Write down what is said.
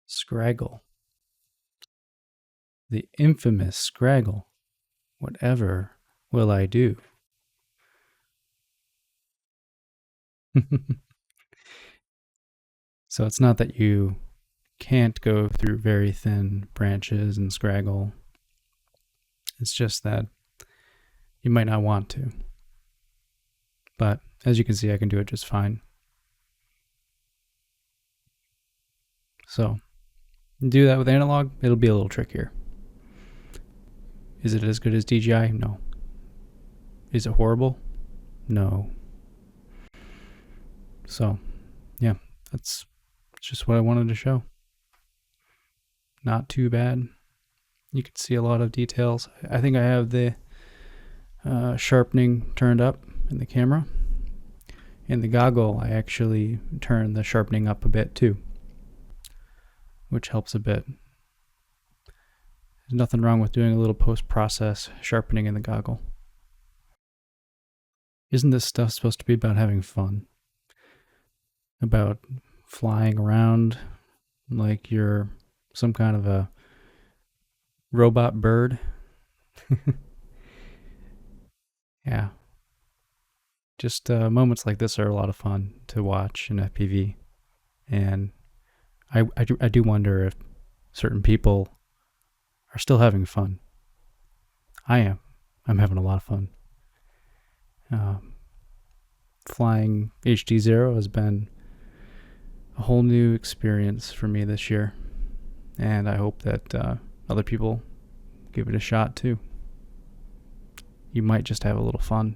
Scraggle. The infamous Scraggle. Whatever will I do? So it's not that you can't go through very thin branches and Scraggle. It's just that you might not want to. But as you can see, I can do it just fine. So do that with analog, it'll be a little trickier. Is it as good as DJI? No. Is it horrible? No. So, yeah, that's just what I wanted to show. Not too bad. You can see a lot of details. I think I have the sharpening turned up in the camera. In the goggle, I actually turned the sharpening up a bit too, which helps a bit. There's nothing wrong with doing a little post-process sharpening in the goggle. Isn't this stuff supposed to be about having fun? About flying around like you're some kind of a robot bird? Yeah. Just moments like this are a lot of fun to watch in FPV. And I do wonder if certain people are still having fun. I am. I'm having a lot of fun. Flying HDZero has been a whole new experience for me this year. And I hope that other people give it a shot too. You might just have a little fun.